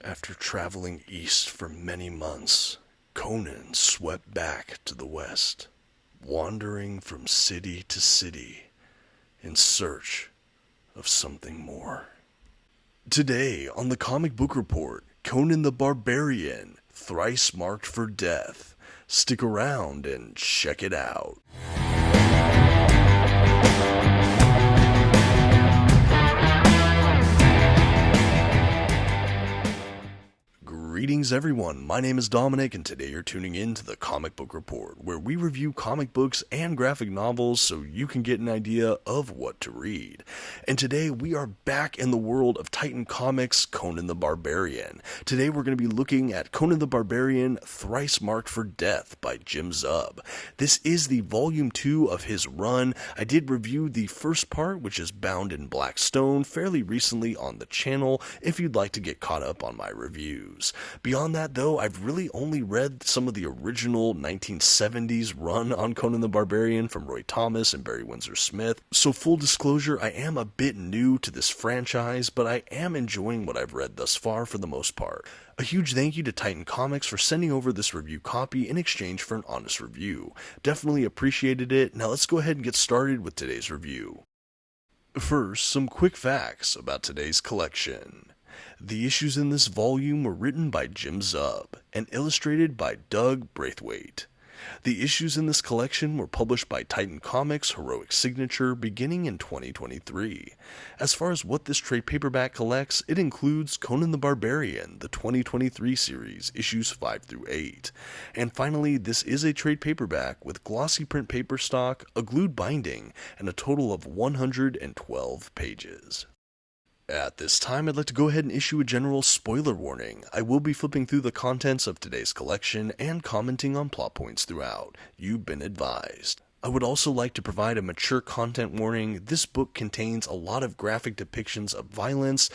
After traveling east for many months, Conan swept back to the west, wandering from city to city in search of something more. Today on the Comic Book Report, Conan the Barbarian, Thrice Marked for Death. Stick around and check it out. Greetings everyone, my name is Dominic and today you're tuning in to the Comic Book Report, where we review comic books and graphic novels so you can get an idea of what to read. And today we are back in the world of Titan Comics' Conan the Barbarian. Today we're going to be looking at Conan the Barbarian, Thrice Marked for Death by Jim Zub. This is the volume 2 of his run. I did review the first part, which is bound in black stone, fairly recently on the channel if you'd like to get caught up on my reviews. Beyond that, though, I've really only read some of the original 1970s run on Conan the Barbarian from Roy Thomas and Barry Windsor Smith. So full disclosure, I am a bit new to this franchise, but I am enjoying what I've read thus far for the most part. A huge thank you to Titan Comics for sending over this review copy in exchange for an honest review. Definitely appreciated it. Now let's go ahead and get started with today's review. First, some quick facts about today's collection. The issues in this volume were written by Jim Zub and illustrated by Doug Braithewaite. The issues in this collection were published by Titan Comics' Heroic Signature beginning in 2023. As far as what this trade paperback collects, it includes Conan the Barbarian, the 2023 series, issues 5 through 8. And finally, this is a trade paperback with glossy print paper stock, a glued binding, and a total of 112 pages. At this time, I'd like to go ahead and issue a general spoiler warning. I will be flipping through the contents of today's collection and commenting on plot points throughout. You've been advised. I would also like to provide a mature content warning. This book contains a lot of graphic depictions of violence,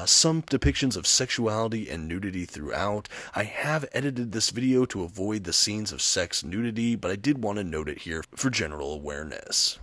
some depictions of sexuality and nudity throughout. I have edited this video to avoid the scenes of sex nudity, but I did want to note it here for general awareness.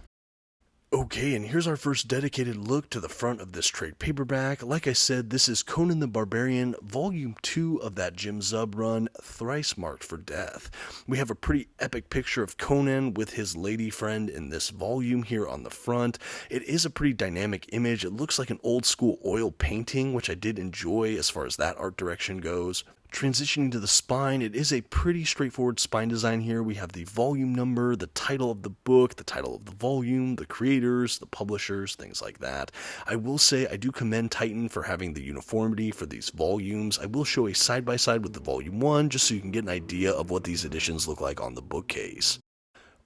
Okay, and here's our first dedicated look to the front of this trade paperback. Like I said, this is Conan the Barbarian, Volume 2 of that Jim Zub run, Thrice Marked for Death. We have a pretty epic picture of Conan with his lady friend in this volume here on the front. It is a pretty dynamic image. It looks like an old school oil painting, which I did enjoy as far as that art direction goes. Transitioning to the spine, it is a pretty straightforward spine design here. We have the volume number, the title of the book, the title of the volume, the creators, the publishers, things like that. I will say I do commend Titan for having the uniformity for these volumes. I will show a side-by-side with the volume 1 just so you can get an idea of what these editions look like on the bookcase.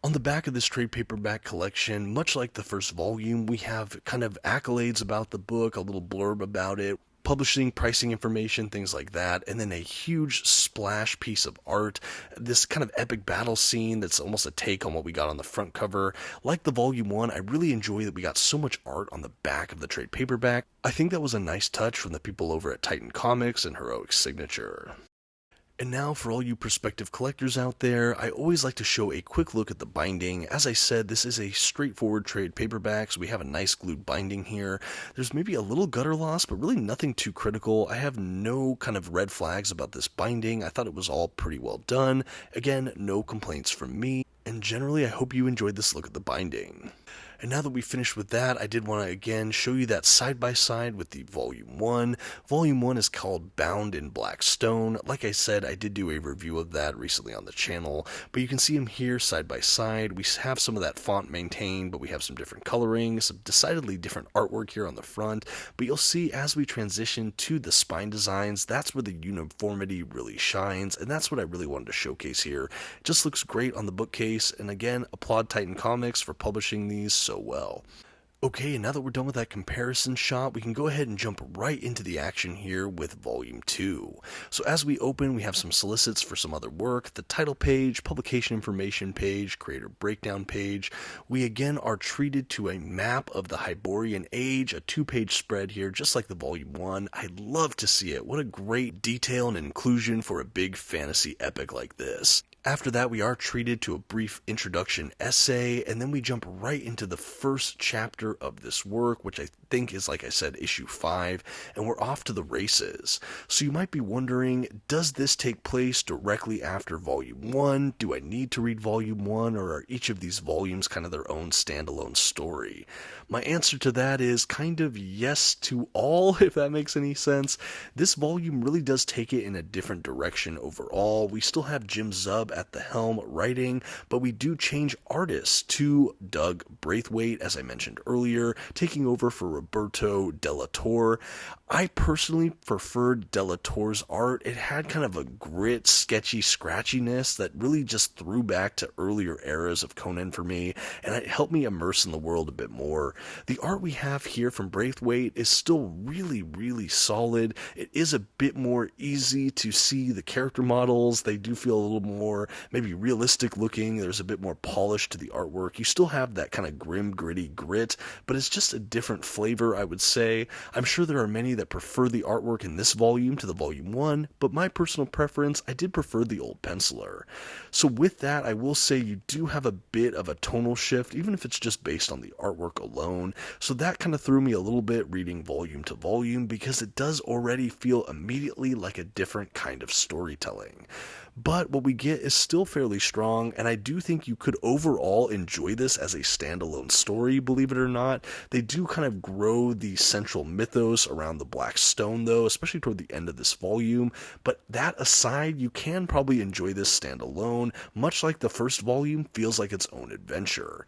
On the back of this trade paperback collection, much like the first volume, we have kind of accolades about the book, a little blurb about it, publishing, pricing information, things like that, and then a huge splash piece of art, this kind of epic battle scene that's almost a take on what we got on the front cover. Like the volume 1, I really enjoy that we got so much art on the back of the trade paperback. I think that was a nice touch from the people over at Titan Comics and Heroic Signature. And now for all you prospective collectors out there, I always like to show a quick look at the binding. As I said, this is a straightforward trade paperback, so we have a nice glued binding here. There's maybe a little gutter loss, but really nothing too critical. I have no kind of red flags about this binding. I thought it was all pretty well done. Again, no complaints from me. And generally, I hope you enjoyed this look at the binding. And now that we finished with that, I did want to again show you that side-by-side with the Volume 1. Volume 1 is called Bound in Black Stone. Like I said, I did do a review of that recently on the channel, but you can see them here side-by-side. We have some of that font maintained, but we have some different coloring, some decidedly different artwork here on the front, but you'll see as we transition to the spine designs, that's where the uniformity really shines, and that's what I really wanted to showcase here. It just looks great on the bookcase, and again, applaud Titan Comics for publishing these so well. Okay, and now that we're done with that comparison shot, we can go ahead and jump right into the action here with Volume 2. So as we open, we have some solicits for some other work, the title page, publication information page, creator breakdown page. We again are treated to a map of the Hyborian Age, a 2-page spread here, just like the Volume 1. I love to see it. What a great detail and inclusion for a big fantasy epic like this. After that, we are treated to a brief introduction essay, and then we jump right into the first chapter of this work, which I think is, like I said, issue 5, and we're off to the races. So you might be wondering, does this take place directly after Volume 1? Do I need to read Volume 1, or are each of these volumes kind of their own standalone story? My answer to that is kind of yes to all, if that makes any sense. This volume really does take it in a different direction overall. We still have Jim Zub at the helm writing, but we do change artists to Doug Braithewaite, as I mentioned earlier, taking over for Roberto Della Torre. I personally preferred Della Torre's art. It had kind of a grit, sketchy scratchiness that really just threw back to earlier eras of Conan for me, and it helped me immerse in the world a bit more. The art we have here from Braithewaite is still really, really solid. It is a bit more easy to see the character models. They do feel a little more maybe realistic looking. There's a bit more polish to the artwork. You still have that kind of grim, gritty grit, but it's just a different flavor, I would say. I'm sure there are many that prefer the artwork in this volume to the Volume 1, but my personal preference, I did prefer the old penciler. So with that, I will say you do have a bit of a tonal shift, even if it's just based on the artwork alone. So that kind of threw me a little bit reading volume to volume, because it does already feel immediately like a different kind of storytelling. But what we get is still fairly strong, and I do think you could overall enjoy this as a standalone story, believe it or not. They do kind of grow the central mythos around the Black Stone, though, especially toward the end of this volume. But that aside, you can probably enjoy this standalone, much like the first volume feels like its own adventure.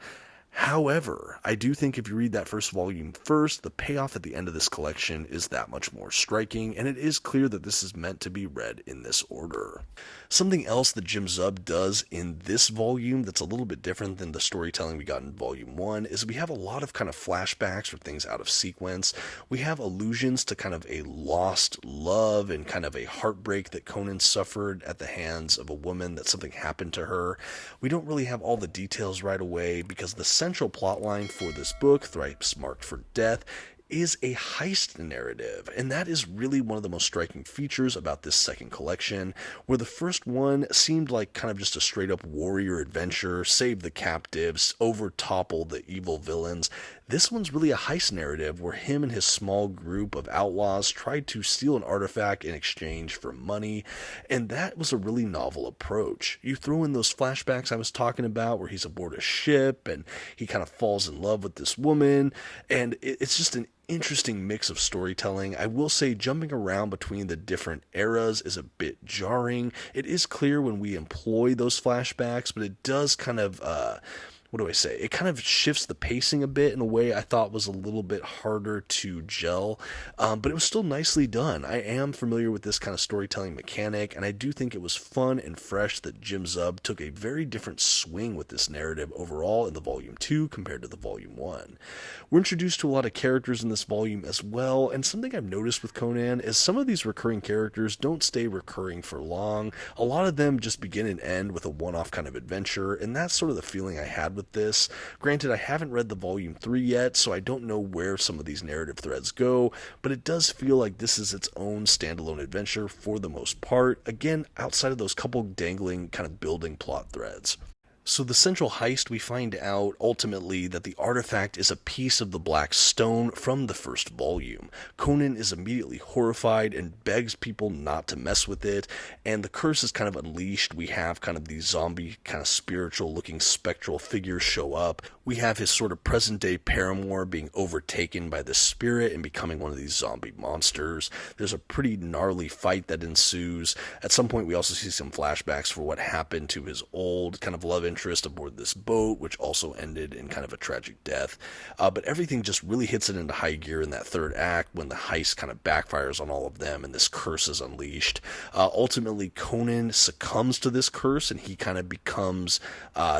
However, I do think if you read that first volume first, the payoff at the end of this collection is that much more striking, and it is clear that this is meant to be read in this order. Something else that Jim Zub does in this volume that's a little bit different than the storytelling we got in Volume 1 is we have a lot of kind of flashbacks or things out of sequence. We have allusions to kind of a lost love and kind of a heartbreak that Conan suffered at the hands of a woman, that something happened to her. We don't really have all the details right away because the central plotline for this book, Thrice Marked For Death, is a heist narrative, and that is really one of the most striking features about this second collection, where the first one seemed like kind of just a straight up warrior adventure, save the captives, over-topple the evil villains. This one's really a heist narrative where him and his small group of outlaws tried to steal an artifact in exchange for money, and that was a really novel approach. You throw in those flashbacks I was talking about where he's aboard a ship and he kind of falls in love with this woman, and it's just an interesting mix of storytelling. I will say jumping around between the different eras is a bit jarring. It is clear when we employ those flashbacks, but it does kind of it kind of shifts the pacing a bit in a way I thought was a little bit harder to gel, but it was still nicely done. I am familiar with this kind of storytelling mechanic, and I do think it was fun and fresh that Jim Zub took a very different swing with this narrative overall in the Volume 2 compared to the Volume 1. We're introduced to a lot of characters in this volume as well, and something I've noticed with Conan is some of these recurring characters don't stay recurring for long. A lot of them just begin and end with a one-off kind of adventure, and that's sort of the feeling I had with this. Granted, I haven't read the Volume 3 yet, so I don't know where some of these narrative threads go, but it does feel like this is its own standalone adventure for the most part, again, outside of those couple dangling kind of building plot threads. So the central heist, we find out ultimately that the artifact is a piece of the Black Stone from the first volume. Conan is immediately horrified and begs people not to mess with it, and the curse is kind of unleashed. We have kind of these zombie kind of spiritual looking spectral figures show up. We have his sort of present day paramour being overtaken by the spirit and becoming one of these zombie monsters. There's a pretty gnarly fight that ensues. At some point we also see some flashbacks for what happened to his old kind of love interest aboard this boat, which also ended in kind of a tragic death. But everything just really hits it into high gear in that third act when the heist kind of backfires on all of them and this curse is unleashed. Ultimately, Conan succumbs to this curse and he kind of becomes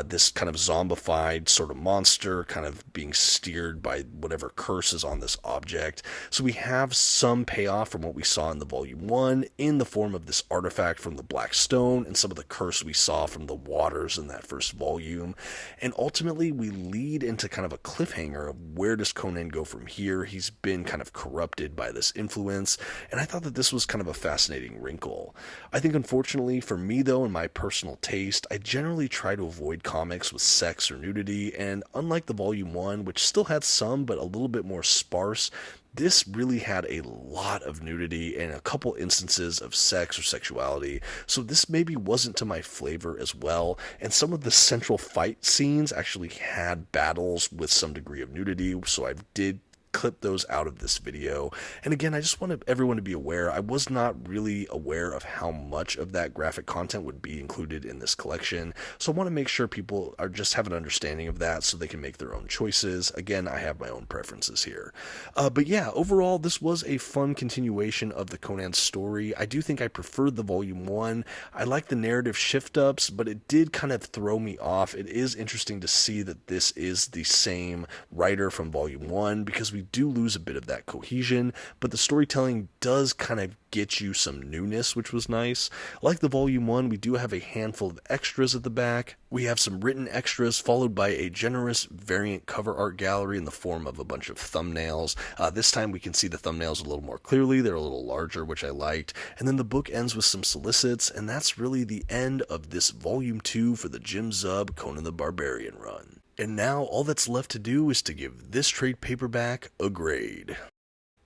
this kind of zombified sort of monster, kind of being steered by whatever curse is on this object. So we have some payoff from what we saw in the Volume 1 in the form of this artifact from the Black Stone and some of the curse we saw from the waters in that first first volume, and ultimately we lead into kind of a cliffhanger of where does Conan go from here. He's been kind of corrupted by this influence, and I thought that this was kind of a fascinating wrinkle. I think unfortunately for me though, in my personal taste, I generally try to avoid comics with sex or nudity, and unlike the volume 1, which still had some but a little bit more sparse, this really had a lot of nudity and a couple instances of sex or sexuality, so this maybe wasn't to my flavor as well, and some of the central fight scenes actually had battles with some degree of nudity, so I did clip those out of this video. And again, I just want everyone to be aware, I was not really aware of how much of that graphic content would be included in this collection, so I want to make sure people are just have an understanding of that so they can make their own choices. Again, I have my own preferences here. But yeah, overall, this was a fun continuation of the Conan story. I do think I preferred the volume 1. I like the narrative shift-ups, but it did kind of throw me off. It is interesting to see that this is the same writer from volume 1, because we do lose a bit of that cohesion, but the storytelling does kind of get you some newness, which was nice. Like the volume 1, we do have a handful of extras at the back. We have some written extras followed by a generous variant cover art gallery in the form of a bunch of thumbnails. This time we can see the thumbnails a little more clearly. They're a little larger, which I liked. And then the book ends with some solicits, and that's really the end of this volume 2 for the Jim Zub Conan the Barbarian run. And now all that's left to do is to give this trade paperback a grade.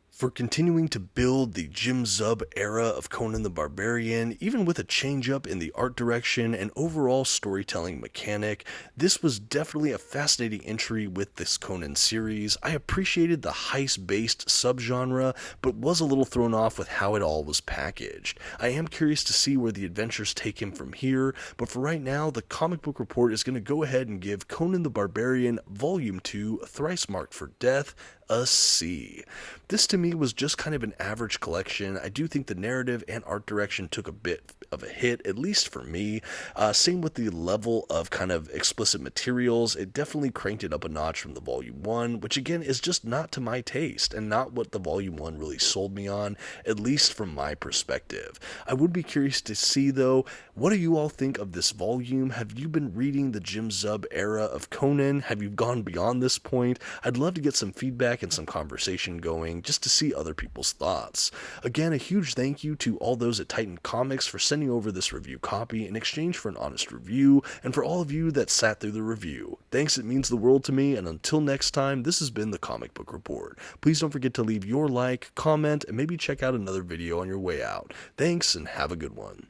For continuing to build the Jim Zub era of Conan the Barbarian, even with a change up in the art direction and overall storytelling mechanic, this was definitely a fascinating entry with this Conan series. I appreciated the heist-based subgenre, but was a little thrown off with how it all was packaged. I am curious to see where the adventures take him from here, but for right now, the Comic Book Report is going to go ahead and give Conan the Barbarian Volume 2, Thrice Marked for Death, a C. This to me was just kind of an average collection. I do think the narrative and art direction took a bit of a hit, at least for me. Same with the level of kind of explicit materials. It definitely cranked it up a notch from the volume 1, which again is just not to my taste and not what the volume 1 really sold me on, at least from my perspective. I would be curious to see though, what do you all think of this volume? Have you been reading the Jim Zub era of Conan? Have you gone beyond this point? I'd love to get some feedback and some conversation going just to see other people's thoughts. Again, a huge thank you to all those at Titan Comics for sending over this review copy in exchange for an honest review, and for all of you that sat through the review. Thanks, it means the world to me, and until next time, this has been the Comic Book Report. Please don't forget to leave your like, comment, and maybe check out another video on your way out. Thanks, and have a good one.